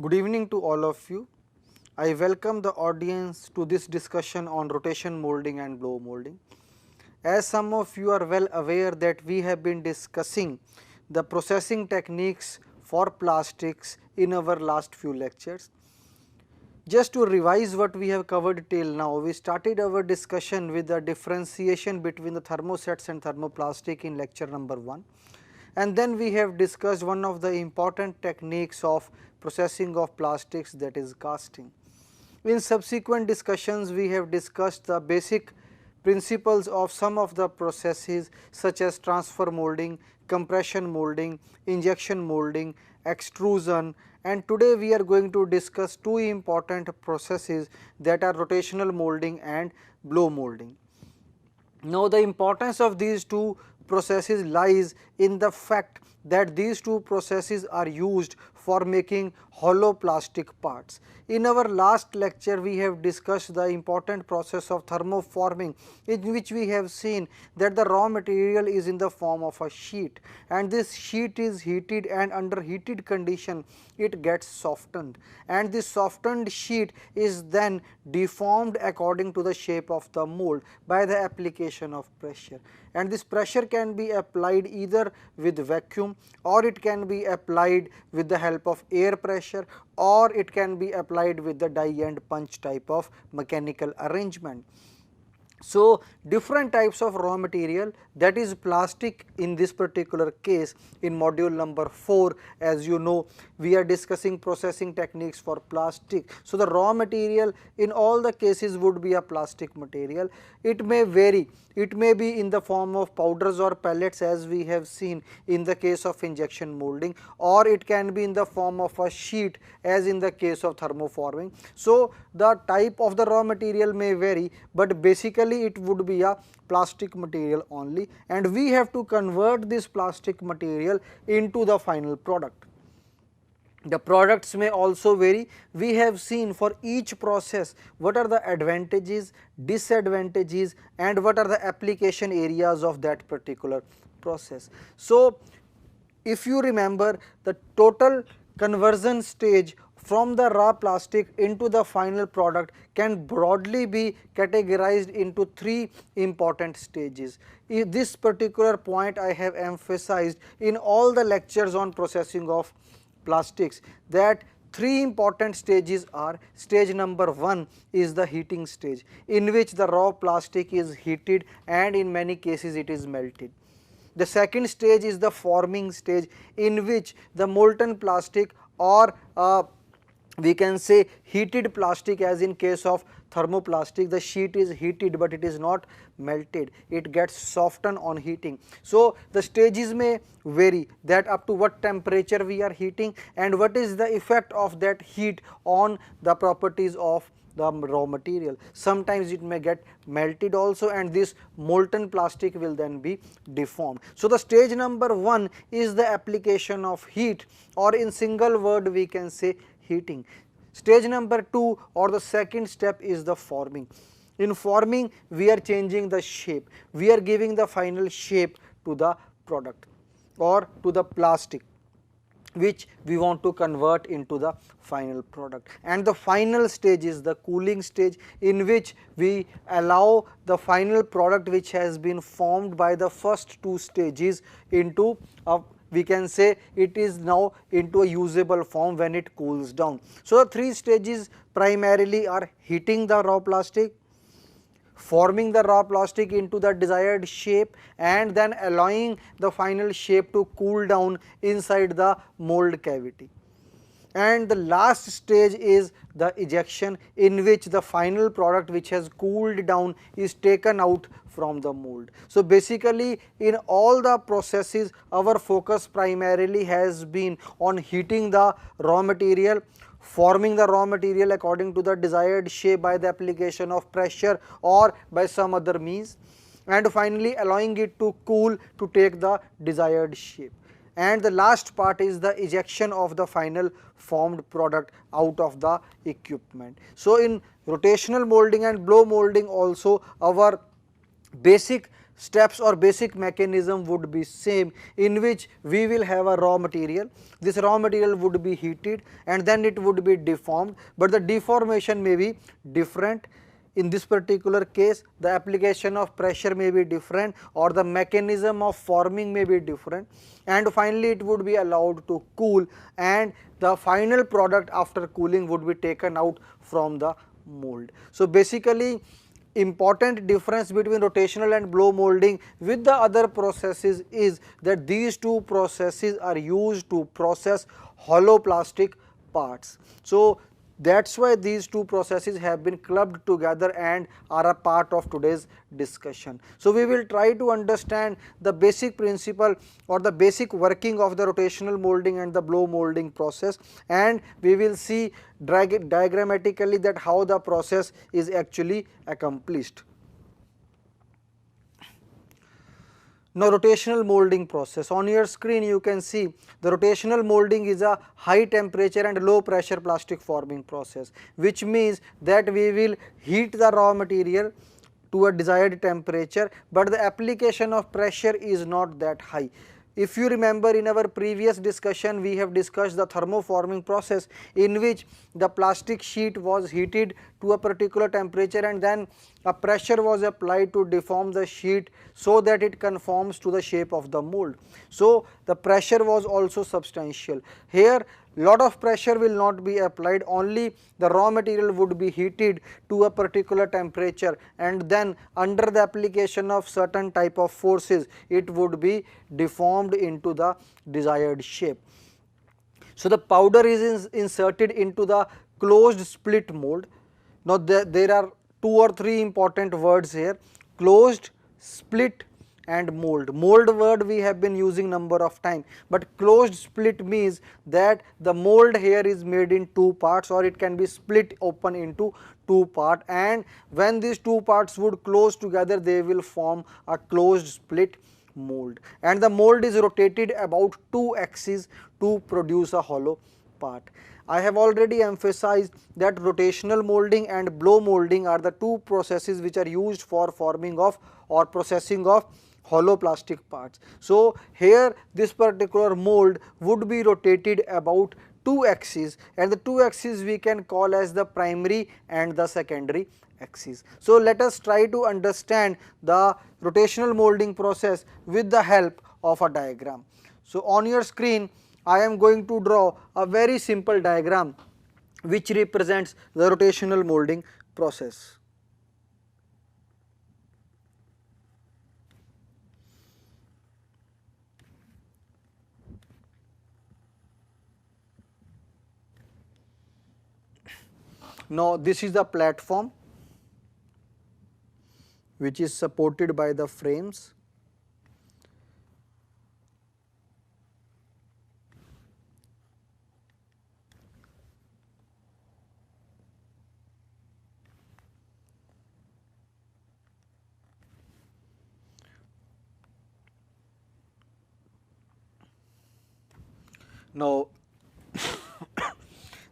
Good evening to all of you. I welcome the audience to this discussion on rotation molding and blow molding. As some of you are well aware that we have been discussing the processing techniques for plastics in our last few lectures. Just to revise what we have covered till now, we started our discussion with the differentiation between the thermosets and thermoplastic in lecture number 1, and then we have discussed one of the important techniques of processing of plastics, that is casting. In subsequent discussions, we have discussed the basic principles of some of the processes such as transfer molding, compression molding, injection molding, extrusion, and today we are going to discuss two important processes, that are rotational molding and blow molding. Now, the importance of these two processes lies in the fact that these two processes are used for making hollow plastic parts. In our last lecture, we have discussed the important process of thermoforming, in which we have seen that the raw material is in the form of a sheet, and this sheet is heated, and under heated condition it gets softened, and this softened sheet is then deformed according to the shape of the mold by the application of pressure, and this pressure can be applied either with vacuum, or it can be applied with the help of air pressure, or it can be applied with the die and punch type of mechanical arrangement. So, different types of raw material, that is plastic in this particular case. In module number 4, as you know, we are discussing processing techniques for plastic. So, the raw material in all the cases would be a plastic material. It may vary, it may be in the form of powders or pellets, as we have seen in the case of injection molding, or it can be in the form of a sheet, as in the case of thermoforming. So, the type of the raw material may vary, but basically it would be a plastic material only, and we have to convert this plastic material into the final product. The products may also vary. We have seen for each process what are the advantages, disadvantages, and what are the application areas of that particular process. So, if you remember, the total conversion stage from the raw plastic into the final product can broadly be categorized into three important stages. This particular point I have emphasized in all the lectures on processing of plastics, that three important stages are: stage number 1 is the heating stage, in which the raw plastic is heated and in many cases it is melted. The second stage is the forming stage, in which the molten plastic, or we can say heated plastic, as in case of thermoplastic, the sheet is heated but it is not melted, it gets softened on heating. So, the stages may vary, that up to what temperature we are heating and what is the effect of that heat on the properties of the raw material. Sometimes it may get melted also, and this molten plastic will then be deformed. So, the stage number 1 is the application of heat, or in single word we can say heating. Stage number 2, or the second step, is the forming. In forming, we are changing the shape, we are giving the final shape to the product or to the plastic, which we want to convert into the final product. And the final stage is the cooling stage, in which we allow the final product, which has been formed by the first two stages, into a, we can say it is now into a usable form when it cools down. So, the three stages primarily are heating the raw plastic, forming the raw plastic into the desired shape, and then allowing the final shape to cool down inside the mold cavity. And the last stage is the ejection, in which the final product, which has cooled down, is taken out from the mold. So, basically in all the processes our focus primarily has been on heating the raw material, forming the raw material according to the desired shape by the application of pressure or by some other means, and finally allowing it to cool to take the desired shape. And the last part is the ejection of the final formed product out of the equipment. So, in rotational molding and blow molding also, our basic steps or basic mechanism would be same, in which we will have a raw material. This raw material would be heated and then it would be deformed, but the deformation may be different. In this particular case, the application of pressure may be different or the mechanism of forming may be different, and finally it would be allowed to cool, and the final product after cooling would be taken out from the mold. So basically, important difference between rotational and blow molding with the other processes is that these two processes are used to process hollow plastic parts. So that's why these two processes have been clubbed together and are a part of today's discussion. So we will try to understand the basic principle or the basic working of the rotational molding and the blow molding process, and we will see diagrammatically that how the process is actually accomplished. Now, rotational molding process. On your screen you can see the rotational molding is a high temperature and low pressure plastic forming process, which means that we will heat the raw material to a desired temperature, but the application of pressure is not that high. If you remember, in our previous discussion we have discussed the thermoforming process, in which the plastic sheet was heated to a particular temperature and then a pressure was applied to deform the sheet so that it conforms to the shape of the mold. So the pressure was also substantial. Here lot of pressure will not be applied, only the raw material would be heated to a particular temperature and then under the application of certain type of forces it would be deformed into the desired shape. So the powder is inserted into the closed split mold. Now there are 2 or 3 important words here: closed, split and mold. Mold word we have been using number of time, but closed split means that the mold here is made in 2 parts, or it can be split open into 2 parts, and when these 2 parts would close together they will form a closed split mold, and the mold is rotated about 2 axes to produce a hollow part. I have already emphasized that rotational molding and blow molding are the 2 processes which are used for forming of or processing of hollow plastic parts. So here this particular mold would be rotated about 2 axes, and the 2 axes we can call as the primary and the secondary axis. So let us try to understand the rotational molding process with the help of a diagram. So on your screen I am going to draw a very simple diagram which represents the rotational molding process. Now this is the platform which is supported by the frames. Now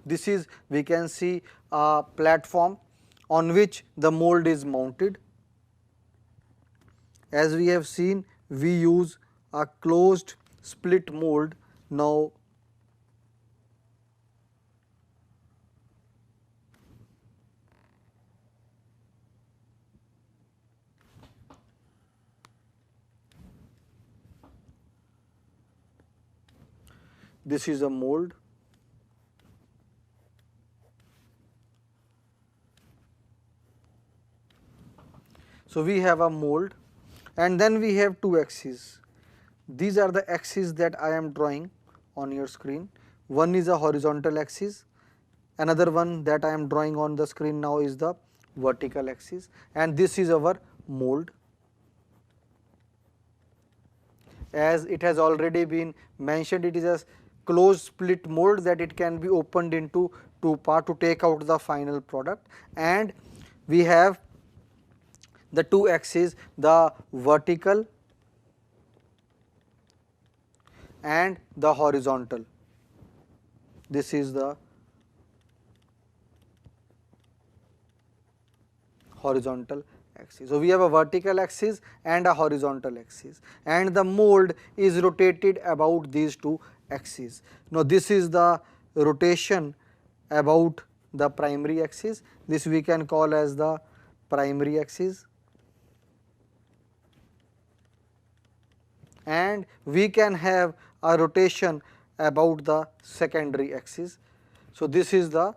this is, we can see a platform on which the mold is mounted. As we have seen, we use a closed split mold. Now this is a mold. So we have a mold, and then we have 2 axes. These are the axes that I am drawing on your screen. One is a horizontal axis, another one that I am drawing on the screen now is the vertical axis, and this is our mold. As it has already been mentioned, it is a closed split mold that it can be opened into 2 parts to take out the final product, and we have the 2 axes, the vertical and the horizontal. This is the horizontal axis. So we have a vertical axis and a horizontal axis, and the mold is rotated about these two axes. Now this is the rotation about the primary axis. This we can call as the primary axis, and we can have a rotation about the secondary axis. So this is the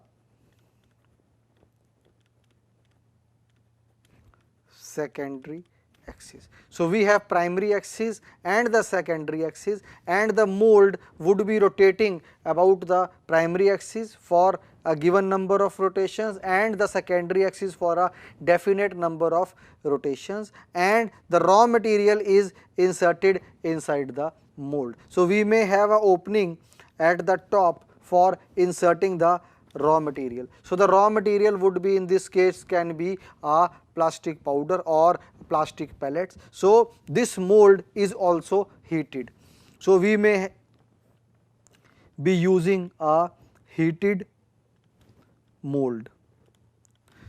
secondary axis. So we have primary axis and the secondary axis, and the mold would be rotating about the primary axis for a given number of rotations and the secondary axis for a definite number of rotations, and the raw material is inserted inside the mold. So we may have an opening at the top for inserting the raw material. So the raw material would be, in this case, can be a plastic powder or plastic pellets. So this mold is also heated. So we may be using a heated mold.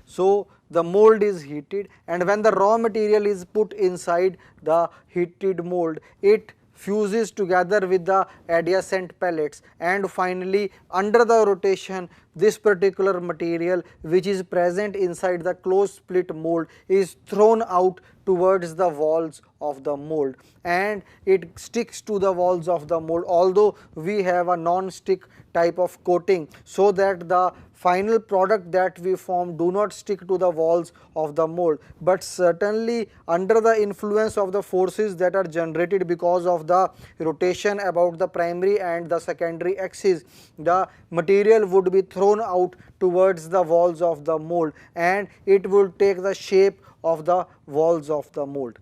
So the mold is heated, and when the raw material is put inside the heated mold, it fuses together with the adjacent pellets, and finally under the rotation this particular material which is present inside the closed split mold is thrown out towards the walls of the mold, and it sticks to the walls of the mold, although we have a non-stick type of coating, so that the final product that we form do not stick to the walls of the mold. But certainly under the influence of the forces that are generated because of the rotation about the primary and the secondary axis, the material would be thrown out towards the walls of the mold, and it will take the shape of the walls of the mold,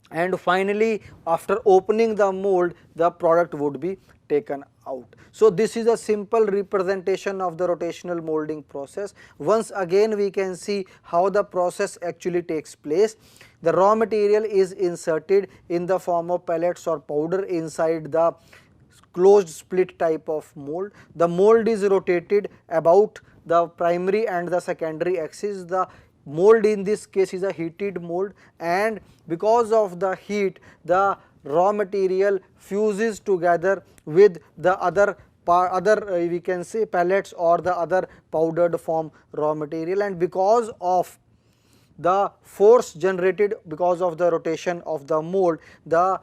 and finally after opening the mold the product would be taken out. So this is a simple representation of the rotational molding process. Once again we can see how the process actually takes place. The raw material is inserted in the form of pellets or powder inside the closed split type of mold. The mold is rotated about the primary and the secondary axis. The mold in this case is a heated mold, and because of the heat the raw material fuses together with the other we can say pellets or the other powdered form raw material, and because of the force generated because of the rotation of the mold, the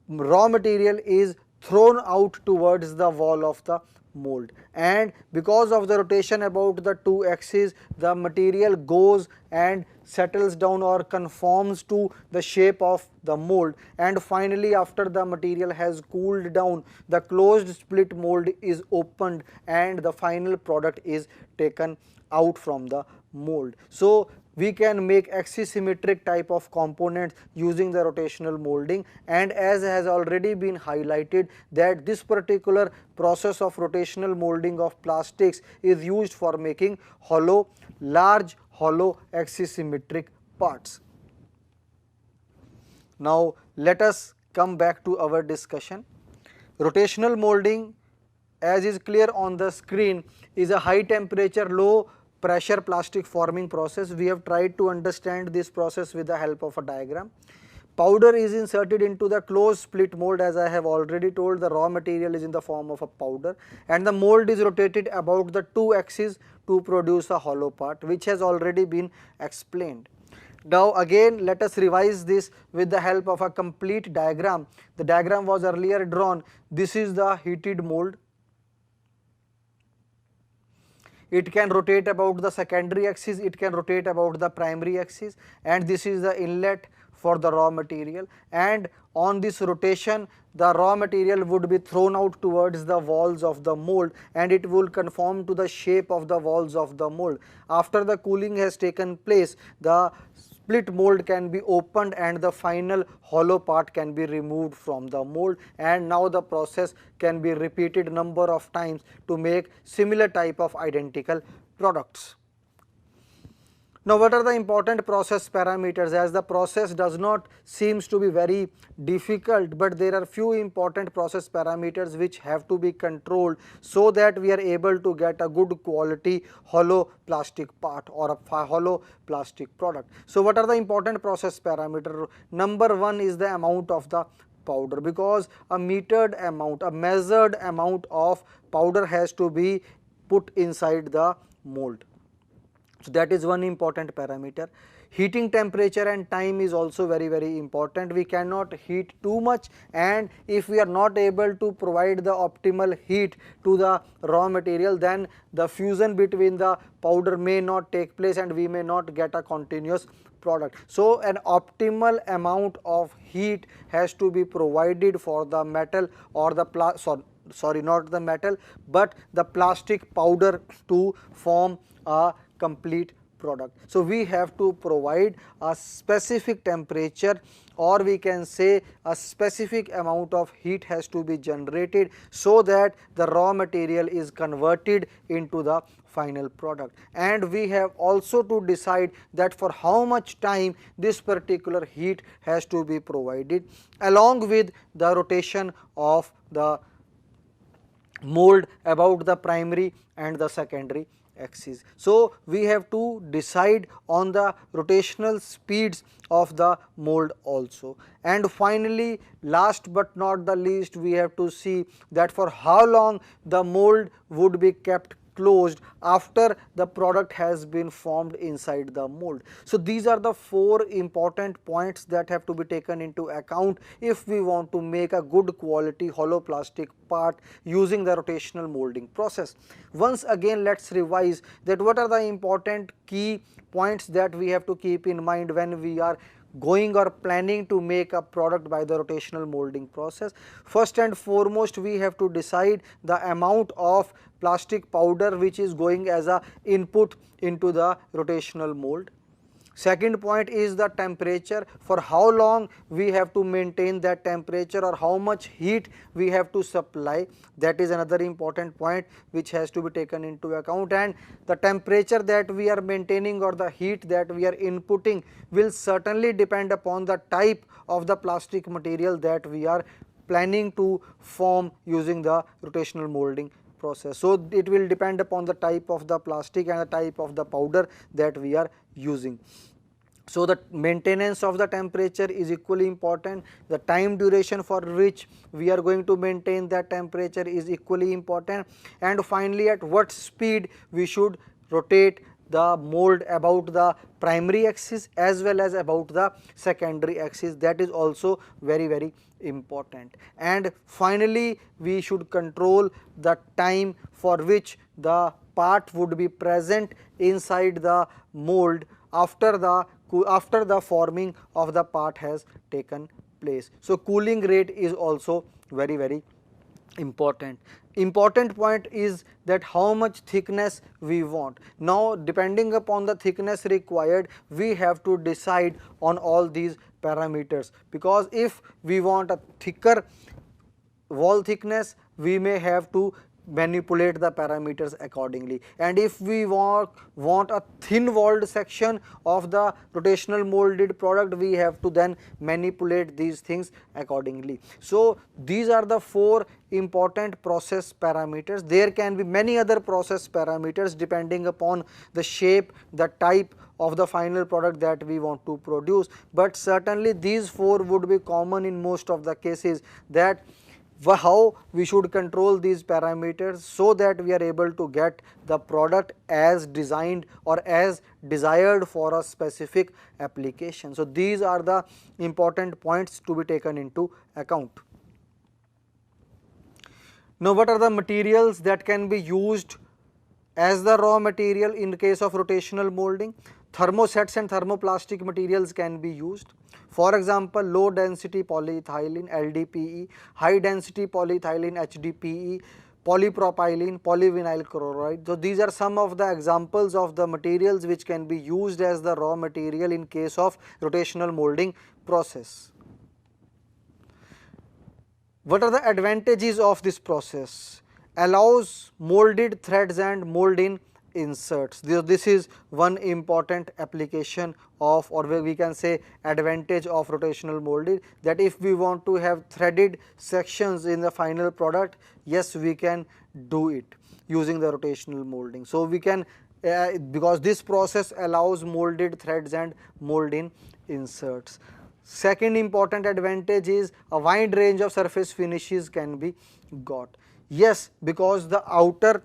raw material is thrown out towards the wall of the mold, and because of the rotation about the two axes the material goes and settles down or conforms to the shape of the mold, and finally after the material has cooled down the closed split mold is opened and the final product is taken out from the mold. So we can make axisymmetric type of components using the rotational molding, and as has already been highlighted that this particular process of rotational molding of plastics is used for making large hollow axisymmetric parts. Now let us come back to our discussion. Rotational molding, as is clear on the screen, is a high temperature low pressure plastic forming process. We have tried to understand this process with the help of a diagram. Powder is inserted into the closed split mold. As I have already told, the raw material is in the form of a powder, and the mold is rotated about the two axes to produce a hollow part, which has already been explained. Now again let us revise this with the help of a complete diagram. The diagram was earlier drawn. This is the heated mold. It can rotate about the secondary axis, it can rotate about the primary axis, and this is the inlet for the raw material, and on this rotation the raw material would be thrown out towards the walls of the mold, and it will conform to the shape of the walls of the mold. After the cooling has taken place, the split mold can be opened and the final hollow part can be removed from the mold, and now the process can be repeated number of times to make similar type of identical products. Now, what are the important process parameters? As the process does not seems to be very difficult, but there are few important process parameters which have to be controlled so that we are able to get a good quality hollow plastic part or a hollow plastic product. So, what are the important process parameter? Number one is the amount of the powder, because a metered amount, a measured amount of powder has to be put inside the mold. So, that is one important parameter. Heating temperature and time is also very important. We cannot heat too much, and if we are not able to provide the optimal heat to the raw material, then the fusion between the powder may not take place and we may not get a continuous product. So, an optimal amount of heat has to be provided for the metal or the sorry not the metal but the plastic powder to form a complete product. So, we have to provide a specific temperature, or we can say a specific amount of heat has to be generated so that the raw material is converted into the final product. And we have also to decide that for how much time this particular heat has to be provided, along with the rotation of the mold about the primary and the secondary axis. So, we have to decide on the rotational speeds of the mold also. And finally, last but not the least, we have to see that for how long the mold would be kept closed after the product has been formed inside the mold. So, these are the 4 important points that have to be taken into account if we want to make a good quality hollow plastic part using the rotational molding process. Once again, let us revise that what are the important key points that we have to keep in mind when we are going or planning to make a product by the rotational molding process. First and foremost, we have to decide the amount of plastic powder which is going as a input into the rotational mold. Second point is the temperature, for how long we have to maintain that temperature or how much heat we have to supply. That is another important point which has to be taken into account, and the temperature that we are maintaining or the heat that we are inputting will certainly depend upon the type of the plastic material that we are planning to form using the rotational molding process. So, it will depend upon the type of the plastic and the type of the powder that we are using. So, the maintenance of the temperature is equally important, the time duration for which we are going to maintain that temperature is equally important, and finally at what speed we should rotate the mold about the primary axis as well as about the secondary axis, that is also very important. And finally, we should control the time for which the part would be present inside the mold after the forming of the part has taken place. So, cooling rate is also very important. Important point is that how much thickness we want. Now, depending upon the thickness required, we have to decide on all these parameters, because if we want a thicker wall thickness, we may have to manipulate the parameters accordingly, and if we want a thin walled section of the rotational molded product, we have to then manipulate these things accordingly. So, these are the 4 important process parameters. There can be many other process parameters depending upon the shape, the type of the final product that we want to produce, but certainly these 4 would be common in most of the cases, that how we should control these parameters so that we are able to get the product as designed or as desired for a specific application. So, these are the important points to be taken into account. Now, what are the materials that can be used as the raw material in case of rotational molding? Thermosets and thermoplastic materials can be used. For example, low density polyethylene LDPE, high density polyethylene HDPE, polypropylene, polyvinyl chloride. So, these are some of the examples of the materials which can be used as the raw material in case of rotational molding process. What are the advantages of this process? Allows molded threads and mold in inserts. This is one important application of, or we can say advantage of rotational molding, that if we want to have threaded sections in the final product, yes, we can do it using the rotational molding. So we can because this process allows molded threads and mold-in inserts. Second important advantage is a wide range of surface finishes can be got. Yes, because the outer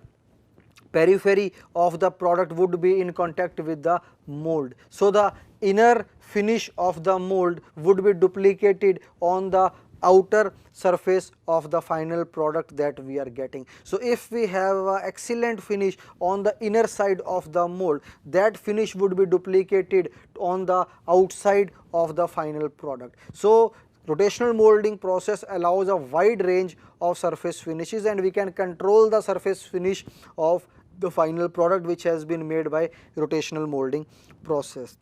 periphery of the product would be in contact with the mold. So the inner finish of the mold would be duplicated on the outer surface of the final product that we are getting. So if we have an excellent finish on the inner side of the mold, that finish would be duplicated on the outside of the final product. So rotational molding process allows a wide range of surface finishes, and we can control the surface finish of the final product which has been made by rotational molding process.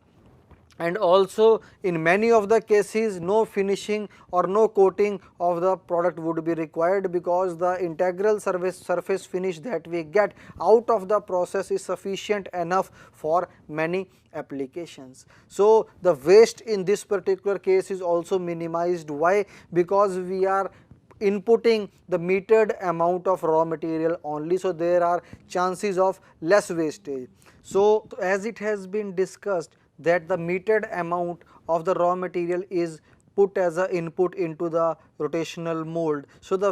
And also in many of the cases no finishing or no coating of the product would be required, because the integral surface finish that we get out of the process is sufficient enough for many applications. So the waste in this particular case is also minimized. Why? Because we are inputting the metered amount of raw material only, so there are chances of less wastage. So as it has been discussed that the metered amount of the raw material is put as an input into the rotational mold, so the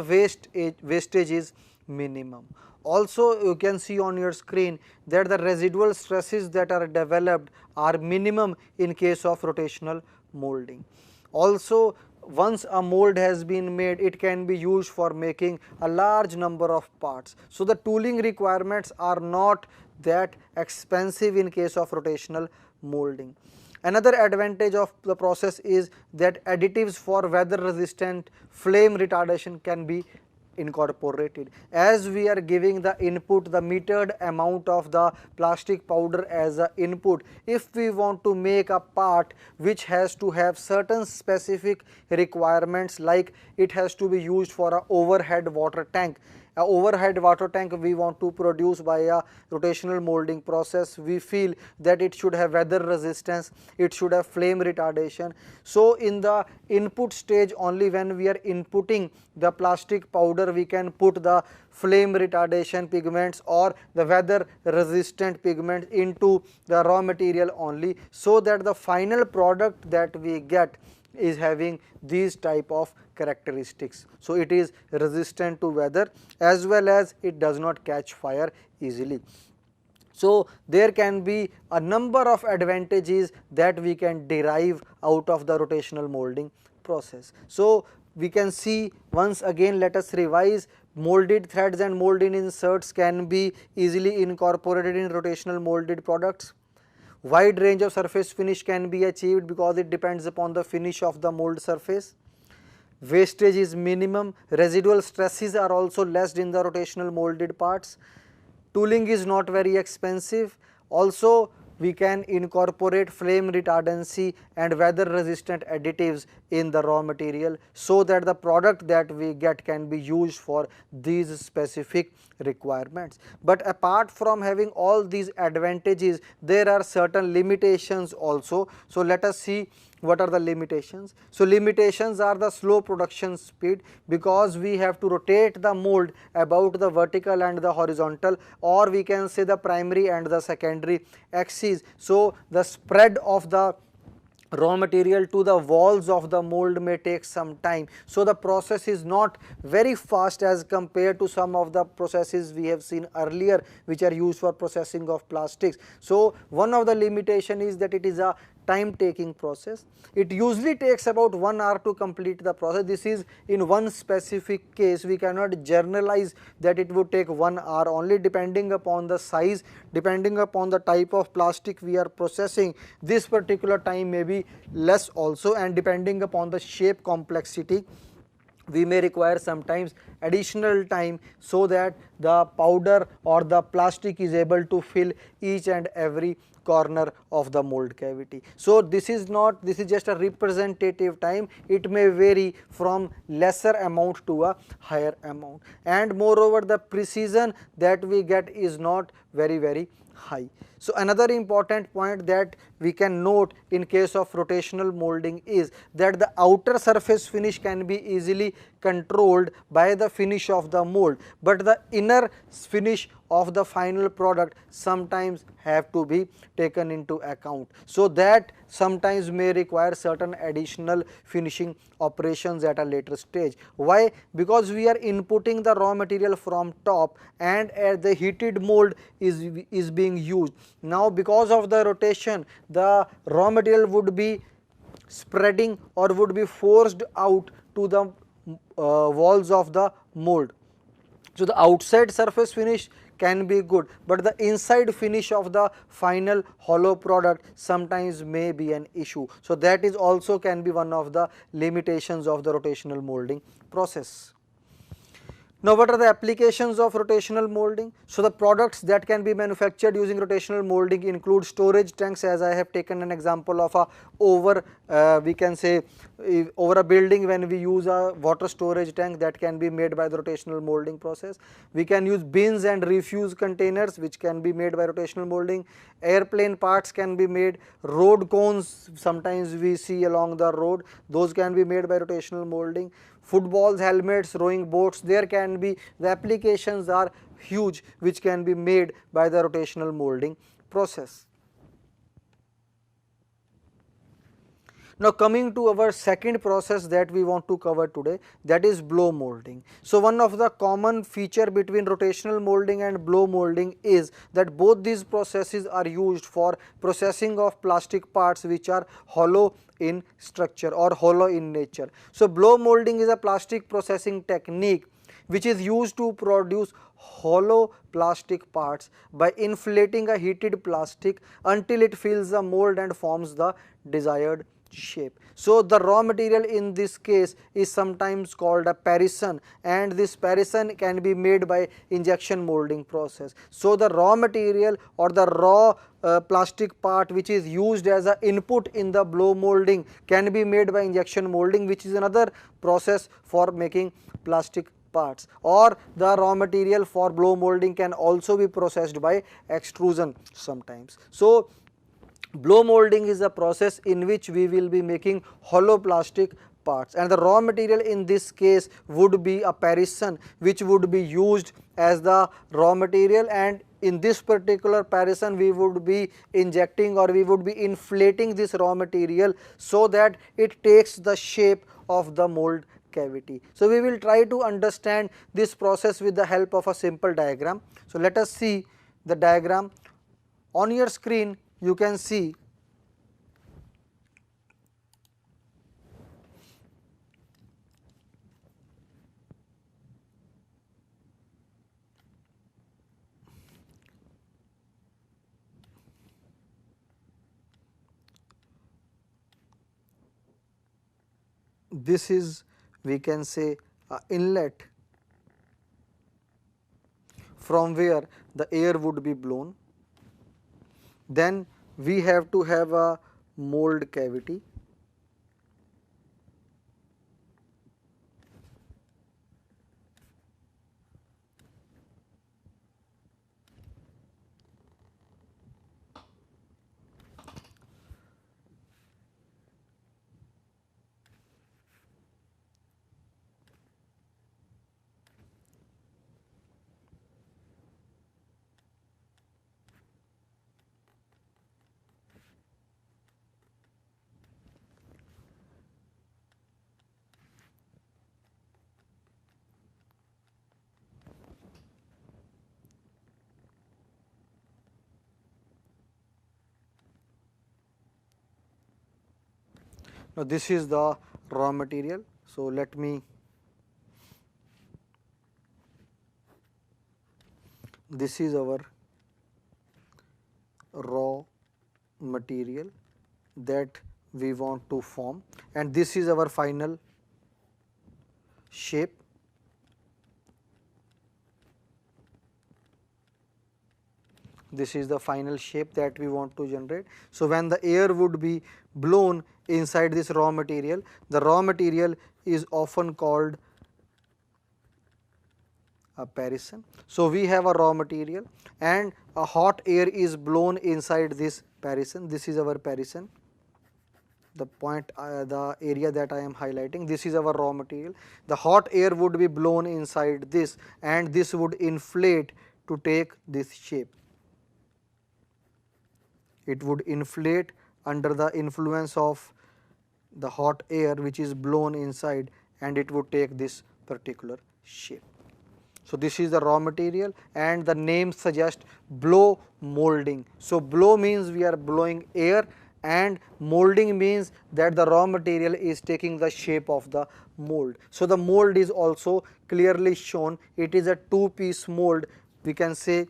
wastage is minimum. Also you can see on your screen that the residual stresses that are developed are minimum in case of rotational molding. Also once a mold has been made, it can be used for making a large number of parts. So the tooling requirements are not that expensive in case of rotational molding. Another advantage of the process is that additives for weather resistant flame retardation can be incorporated. As we are giving the input, the metered amount of the plastic powder as a input, if we want to make a part which has to have certain specific requirements, like it has to be used for a overhead water tank, a overhead water tank we want to produce by a rotational molding process, we feel that it should have weather resistance, it should have flame retardation. So in the input stage only, when we are inputting the plastic powder, we can put the flame retardation pigments or the weather resistant pigments into the raw material only, so that the final product that we get is having these type of characteristics. So it is resistant to weather as well as it does not catch fire easily. So there can be a number of advantages that we can derive out of the rotational molding process. So we can see once again, let us revise. Molded threads and mold-in inserts can be easily incorporated in rotational molded products. Wide range of surface finish can be achieved because it depends upon the finish of the mold surface. Wastage is minimum. Residual stresses are also less in the rotational molded parts. Tooling is not very expensive. Also we can incorporate flame retardancy and weather resistant additives in the raw material, so that the product that we get can be used for these specific requirements. But apart from having all these advantages, there are certain limitations also. So let us see what are the limitations. So limitations are the slow production speed, because we have to rotate the mold about the vertical and the horizontal, or we can say the primary and the secondary axes. So the spread of the raw material to the walls of the mold may take some time. So the process is not very fast as compared to some of the processes we have seen earlier which are used for processing of plastics. So one of the limitation is that it is a time taking process. It usually takes about 1 hour to complete the process. This is in one specific case. We cannot generalize that it would take 1 hour, only depending upon the size, depending upon the type of plastic we are processing. This particular time may be less also, and depending upon the shape complexity, we may require sometimes additional time, so that the powder or the plastic is able to fill each and every corner of the mold cavity. So this is just a representative time, it may vary from lesser amount to a higher amount, and moreover the precision that we get is not very high. So another important point that we can note in case of rotational molding is that the outer surface finish can be easily controlled by the finish of the mold, but the inner finish of the final product sometimes have to be taken into account. So that sometimes may require certain additional finishing operations at a later stage. Why? Because we are inputting the raw material from top and as the heated mold is being used. Now because of the rotation, the raw material would be spreading or would be forced out to the walls of the mold. So the outside surface finish can be good, but the inside finish of the final hollow product sometimes may be an issue. So that is also can be one of the limitations of the rotational molding process. Now what are the applications of rotational molding? So the products that can be manufactured using rotational molding include storage tanks, as I have taken an example of a over we can say over a building when we use a water storage tank that can be made by the rotational molding process. We can use bins and refuse containers which can be made by rotational molding. Airplane parts can be made, road cones sometimes we see along the road, those can be made by rotational molding. Footballs, helmets, rowing boats, there can be, the applications are huge which can be made by the rotational molding process. Now coming to our second process that we want to cover today, that is blow molding. So one of the common feature between rotational molding and blow molding is that both these processes are used for processing of plastic parts which are hollow in structure or hollow in nature. So blow molding is a plastic processing technique which is used to produce hollow plastic parts by inflating a heated plastic until it fills the mold and forms the desired shape. So the raw material in this case is sometimes called a parison, and this parison can be made by injection molding process. So the raw material or the raw plastic part which is used as a input in the blow molding can be made by injection molding, which is another process for making plastic parts, or the raw material for blow molding can also be processed by extrusion sometimes. So blow molding is a process in which we will be making hollow plastic parts, and the raw material in this case would be a parison which would be used as the raw material, and in this particular parison we would be injecting or we would be inflating this raw material so that it takes the shape of the mold cavity. So we will try to understand this process with the help of a simple diagram. So let us see the diagram on your screen. You can see this is, we can say, a inlet from where the air would be blown. Then we have to have a mold cavity. Now this is the raw material. So let me, this is our raw material that we want to form, and this is our final shape. This is the final shape that we want to generate. So when the air would be blown inside this raw material, the raw material is often called a parison. So we have a raw material and a hot air is blown inside this parison. This is our parison, the point, the area that I am highlighting. This is our raw material. The hot air would be blown inside this and this would inflate to take this shape. It would inflate under the influence of the hot air which is blown inside, and it would take this particular shape. So this is the raw material, and the name suggests blow molding. So blow means we are blowing air, and molding means that the raw material is taking the shape of the mold. So the mold is also clearly shown. It is a two-piece mold. We can say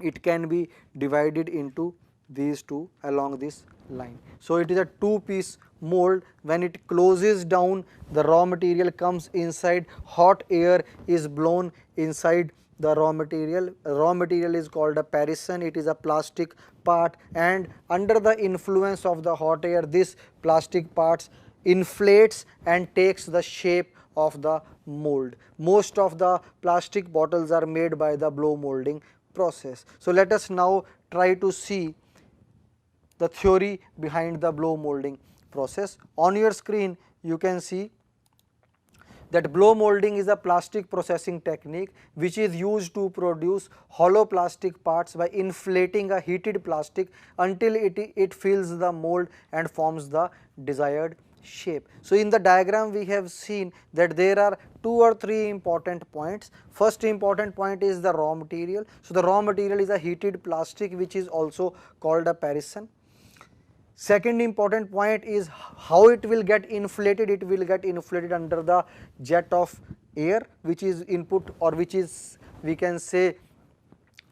it can be divided into these two along this line. So it is a two-piece mold. When it closes down, the raw material comes inside, hot air is blown inside the raw material. Raw material is called a parison. It is a plastic part, and under the influence of the hot air, this plastic parts inflates and takes the shape of the mold. Most of the plastic bottles are made by the blow molding process. So let us now try to see the theory behind the blow molding process. On your screen you can see that blow molding is a plastic processing technique which is used to produce hollow plastic parts by inflating a heated plastic until it fills the mold and forms the desired shape. So in the diagram we have seen that there are 2 or 3 important points. First important point is the raw material. So the raw material is a heated plastic which is also called a parison. Second important point is how it will get inflated. It will get inflated under the jet of air which is input, or which is, we can say,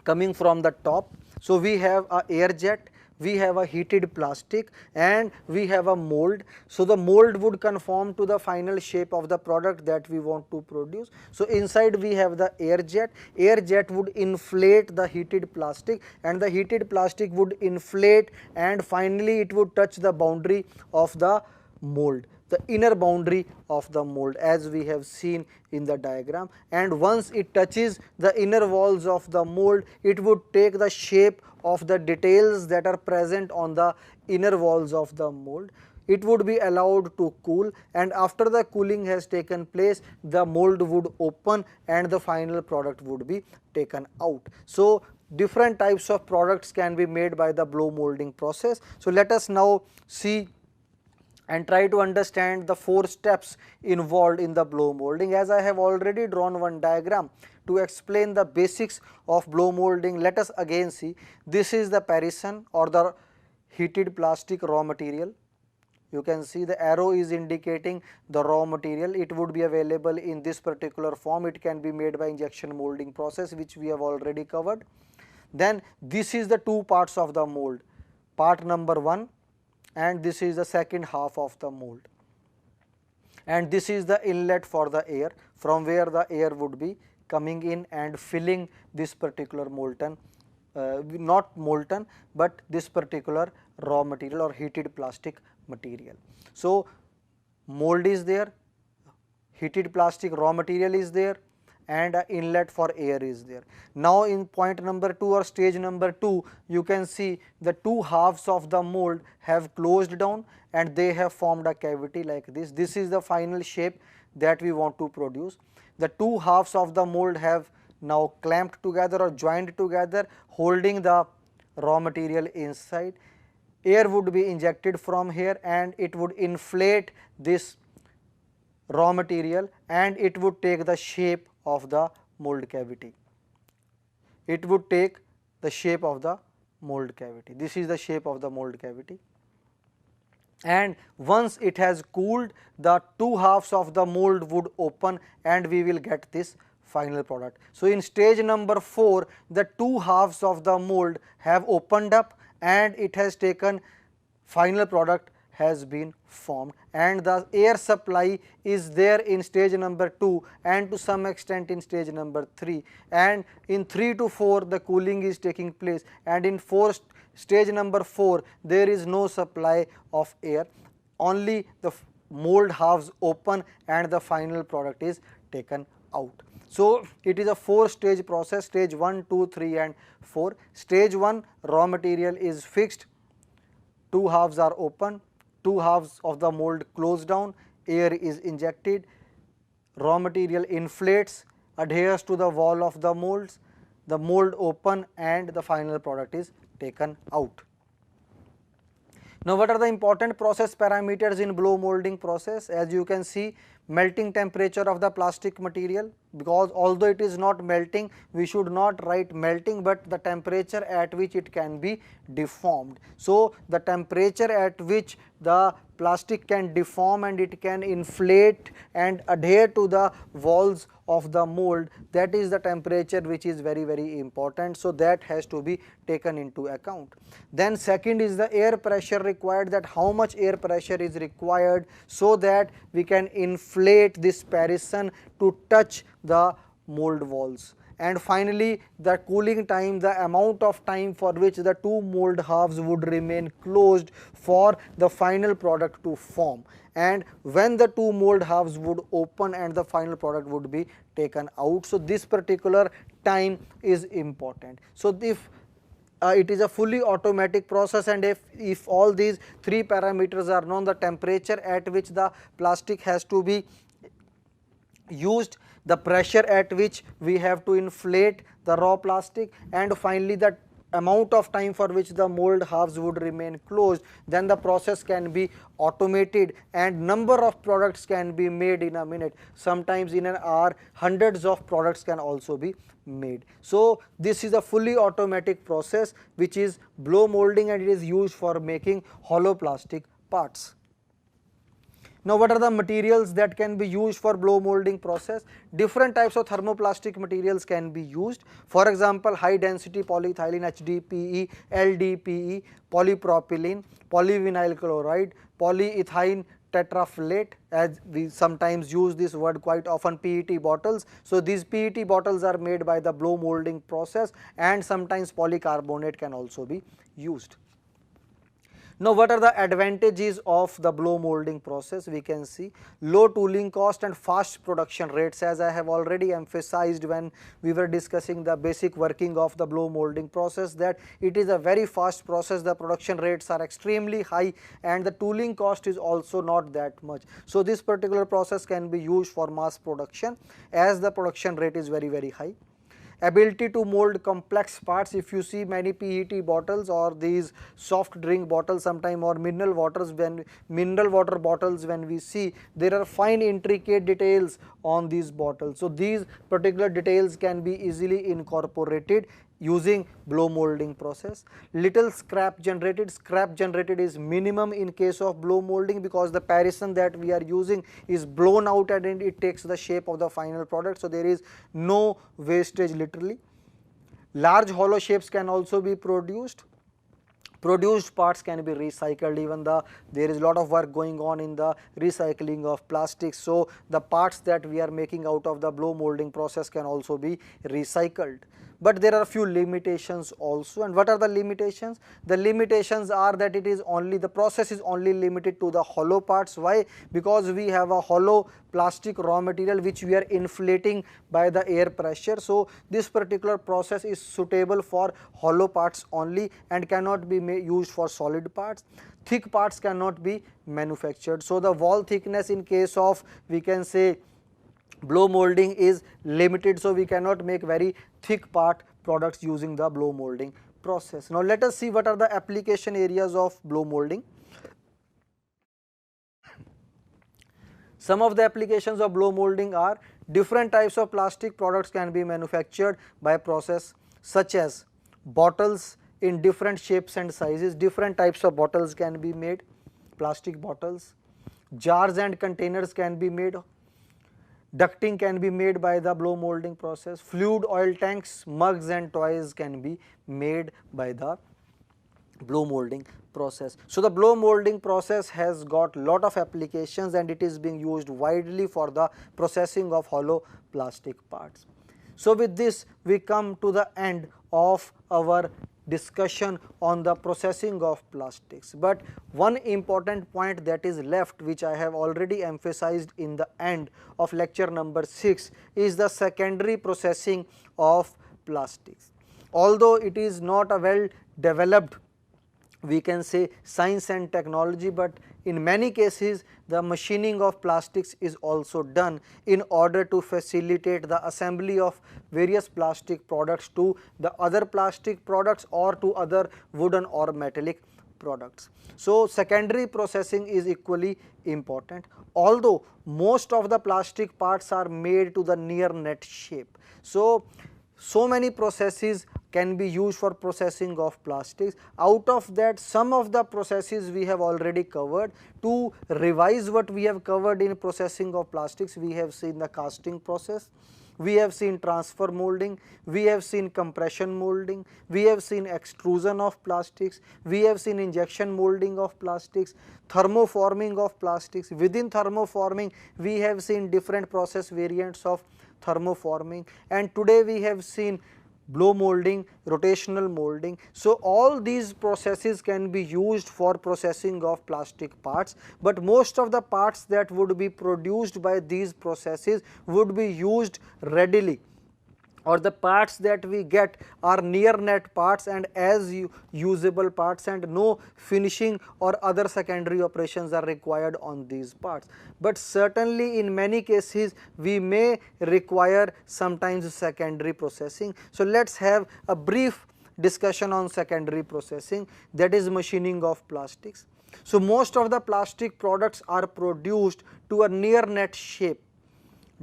coming from the top. So we have a air jet, we have a heated plastic, and we have a mold. So the mold would conform to the final shape of the product that we want to produce. So inside we have the air jet would inflate the heated plastic, and the heated plastic would inflate, and finally it would touch the boundary of the mold, the inner boundary of the mold, as we have seen in the diagram. And once it touches the inner walls of the mold, it would take the shape of the details that are present on the inner walls of the mold. It would be allowed to cool, and after the cooling has taken place, the mold would open and the final product would be taken out. So different types of products can be made by the blow molding process. So let us now see and try to understand the 4 steps involved in the blow molding. As I have already drawn one diagram to explain the basics of blow molding, let us again see. This is the parison, or the heated plastic raw material. You can see the arrow is indicating the raw material. It would be available in this particular form. It can be made by injection molding process, which we have already covered. Then this is the 2 parts of the mold, part number 1, and this is the second half of the mold, and this is the inlet for the air, from where the air would be coming in and filling this particular molten, not molten, but this particular raw material or heated plastic material. So mold is there, heated plastic raw material is there, and an inlet for air is there. Now in point number 2 or stage number 2, you can see the 2 halves of the mold have closed down and they have formed a cavity like this. This is the final shape that we want to produce. The 2 halves of the mold have now clamped together or joined together, holding the raw material inside. Air would be injected from here and it would inflate this raw material and it would take the shape of the mold cavity. It would take the shape of the mold cavity. This is the shape of the mold cavity. And once it has cooled, the 2 halves of the mold would open and we will get this final product. So in stage number 4, the 2 halves of the mold have opened up and it has taken, final product has been formed, and the air supply is there in stage number 2 and to some extent in stage number 3, and in 3 to 4 the cooling is taking place, and in stage number 4 there is no supply of air, only the mold halves open and the final product is taken out. So it is a 4-stage process, stage 1, 2, 3 and 4. Stage 1, raw material is fixed, 2 halves are open, 2 halves of the mold closed down, air is injected, raw material inflates, adheres to the wall of the molds, the mold open and the final product is taken out. Now what are the important process parameters in blow molding process? As you can see, melting temperature of the plastic material, because although it is not melting, we should not write melting, but the temperature at which it can be deformed. So the temperature at which the plastic can deform and it can inflate and adhere to the walls of the mold, that is the temperature which is very important. So that has to be taken into account. Then second is the air pressure required, that how much air pressure is required so that we can inflate this parison to touch the mold walls. And finally the cooling time, the amount of time for which the 2 mold halves would remain closed for the final product to form, and when the 2 mold halves would open and the final product would be taken out. So this particular time is important. So if it is a fully automatic process, and if all these 3 parameters are known, the temperature at which the plastic has to be used, the pressure at which we have to inflate the raw plastic, and finally the amount of time for which the mold halves would remain closed, then the process can be automated and number of products can be made in a minute. Sometimes in an hour hundreds of products can also be made. So this is a fully automatic process which is blow molding, and it is used for making hollow plastic parts. Now what are the materials that can be used for blow molding process? Different types of thermoplastic materials can be used. For example, high density polyethylene, HDPE, LDPE, polypropylene, polyvinyl chloride, polyethylene tetrafilate, as we sometimes use this word quite often, PET bottles. So these PET bottles are made by the blow molding process, and sometimes polycarbonate can also be used. Now what are the advantages of the blow molding process? We can see low tooling cost and fast production rates, as I have already emphasized when we were discussing the basic working of the blow molding process, that it is a very fast process, the production rates are extremely high and the tooling cost is also not that much. So this particular process can be used for mass production as the production rate is very high. Ability to mold complex parts. If you see many PET bottles or these soft drink bottles sometime, or mineral water bottles, when we see, there are fine intricate details on these bottles. So these particular details can be easily incorporated using blow molding process. Little scrap generated. Scrap generated is minimum in case of blow molding, because the parison that we are using is blown out and it takes the shape of the final product. So there is no wastage literally. Large hollow shapes can also be produced. Produced parts can be recycled. Even there is a lot of work going on in the recycling of plastics. So the parts that we are making out of the blow molding process can also be recycled. But there are a few limitations also. And what are the limitations? The limitations are that the process is only limited to the hollow parts. Why? Because we have a hollow plastic raw material which we are inflating by the air pressure. So this particular process is suitable for hollow parts only and cannot be used for solid parts. Thick parts cannot be manufactured. So the wall thickness in case of, we can say, blow molding is limited, so we cannot make very thick part products using the blow molding process. Now let us see what are the application areas of blow molding. Some of the applications of blow molding are different types of plastic products can be manufactured by process, such as bottles in different shapes and sizes. Different types of bottles can be made, plastic bottles. Jars and containers can be made. Ducting can be made by the blow molding process. Fluid oil tanks, mugs and toys can be made by the blow molding process. So the blow molding process has got lot of applications and it is being used widely for the processing of hollow plastic parts. So with this we come to the end of our discussion on the processing of plastics, but one important point that is left, which I have already emphasized in the end of lecture number 6, is the secondary processing of plastics. Although it is not a well developed, we can say, science and technology, but in many cases the machining of plastics is also done in order to facilitate the assembly of various plastic products to the other plastic products or to other wooden or metallic products. So secondary processing is equally important, although most of the plastic parts are made to the near net shape. So many processes can be used for processing of plastics. Out of that, some of the processes we have already covered. To revise what we have covered in processing of plastics, we have seen the casting process, we have seen transfer molding, we have seen compression molding, we have seen extrusion of plastics, we have seen injection molding of plastics, thermoforming of plastics. Within thermoforming, we have seen different process variants of thermoforming, and today we have seen blow molding, rotational molding. So all these processes can be used for processing of plastic parts, but most of the parts that would be produced by these processes would be used readily, or the parts that we get are near net parts and as usable parts, and no finishing or other secondary operations are required on these parts. But certainly in many cases we may require sometimes secondary processing. So let us have a brief discussion on secondary processing, that is machining of plastics. So most of the plastic products are produced to a near net shape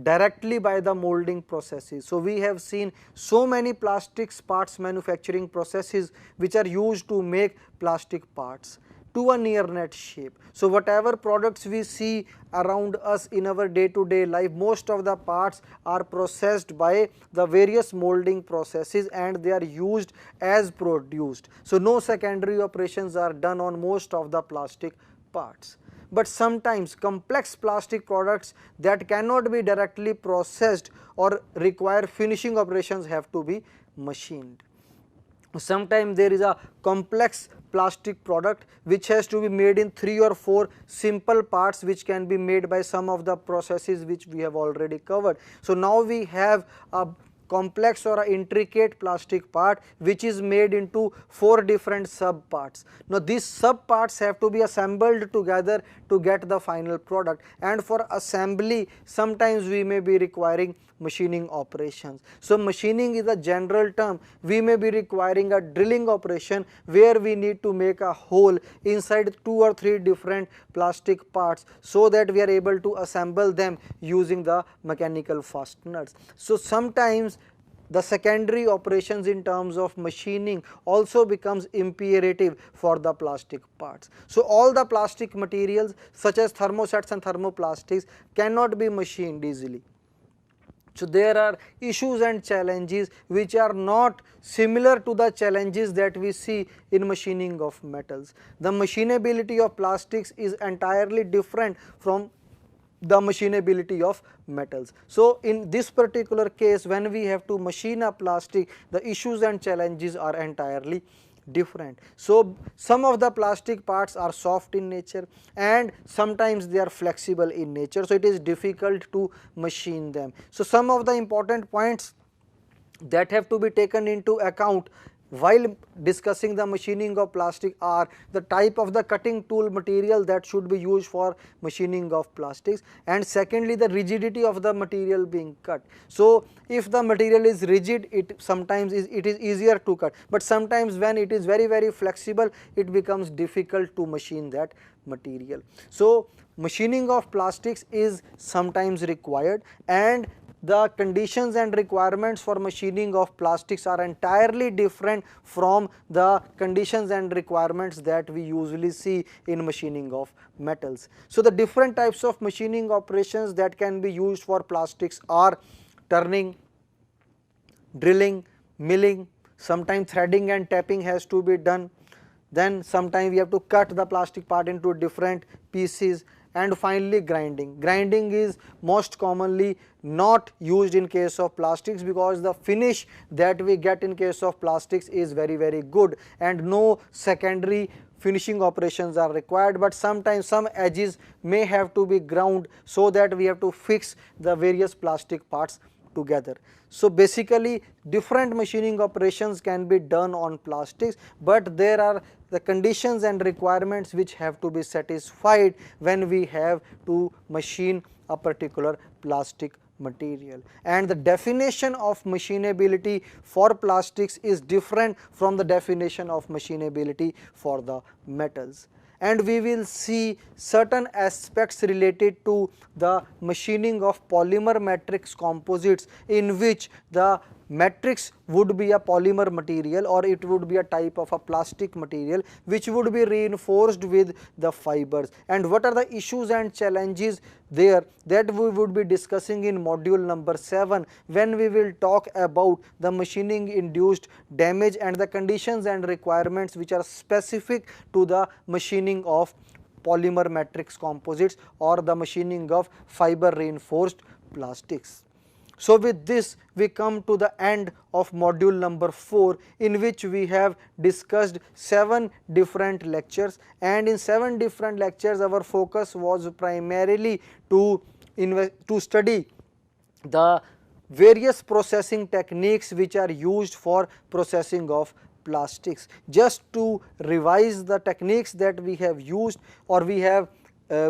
directly by the molding processes. So we have seen so many plastics parts manufacturing processes which are used to make plastic parts to a near net shape. So whatever products we see around us in our day to day life, most of the parts are processed by the various molding processes and they are used as produced. So no secondary operations are done on most of the plastic parts. But sometimes complex plastic products that cannot be directly processed or require finishing operations have to be machined. Sometimes there is a complex plastic product which has to be made in 3 or 4 simple parts which can be made by some of the processes which we have already covered. So now we have a complex or a intricate plastic part which is made into 4 different sub parts. Now these sub parts have to be assembled together to get the final product, and for assembly sometimes we may be requiring machining operations. So machining is a general term. We may be requiring a drilling operation where we need to make a hole inside 2 or 3 different plastic parts so that we are able to assemble them using the mechanical fasteners. So sometimes the secondary operations in terms of machining also becomes imperative for the plastic parts. So all the plastic materials such as thermosets and thermoplastics cannot be machined easily. So there are issues and challenges which are not similar to the challenges that we see in machining of metals. The machinability of plastics is entirely different from the machinability of metals. So in this particular case, when we have to machine a plastic, the issues and challenges are entirely different. So some of the plastic parts are soft in nature and sometimes they are flexible in nature, so it is difficult to machine them. So some of the important points that have to be taken into account while discussing the machining of plastic are the type of the cutting tool material that should be used for machining of plastics, and secondly the rigidity of the material being cut. So if the material is rigid, it sometimes it is easier to cut, but sometimes when it is very flexible, it becomes difficult to machine that material. So machining of plastics is sometimes required, and the conditions and requirements for machining of plastics are entirely different from the conditions and requirements that we usually see in machining of metals. So the different types of machining operations that can be used for plastics are turning, drilling, milling, sometimes threading and tapping has to be done, then sometime we have to cut the plastic part into different pieces, and finally grinding. Grinding is most commonly not used in case of plastics because the finish that we get in case of plastics is very good and no secondary finishing operations are required, but sometimes some edges may have to be ground so that we have to fix the various plastic parts together. So basically different machining operations can be done on plastics, but there are the conditions and requirements which have to be satisfied when we have to machine a particular plastic material, and the definition of machinability for plastics is different from the definition of machinability for the metals. And we will see certain aspects related to the machining of polymer matrix composites, in which the matrix would be a polymer material or it would be a type of a plastic material which would be reinforced with the fibers, and what are the issues and challenges there, that we would be discussing in module number 7 when we will talk about the machining induced damage and the conditions and requirements which are specific to the machining of polymer matrix composites or the machining of fiber reinforced plastics. So with this we come to the end of module number 4, in which we have discussed 7 different lectures, and in 7 different lectures our focus was primarily to study the various processing techniques which are used for processing of plastics. Just to revise the techniques that we have used or we have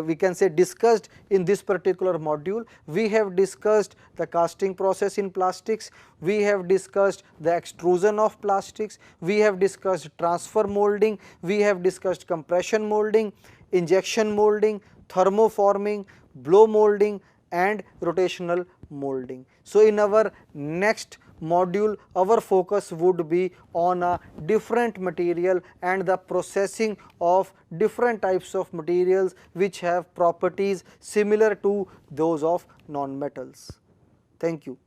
we can say discussed in this particular module, we have discussed the casting process in plastics, we have discussed the extrusion of plastics, we have discussed transfer molding, we have discussed compression molding, injection molding, thermoforming, blow molding and rotational molding. So in our next module our focus would be on a different material and the processing of different types of materials which have properties similar to those of non-metals. Thank you.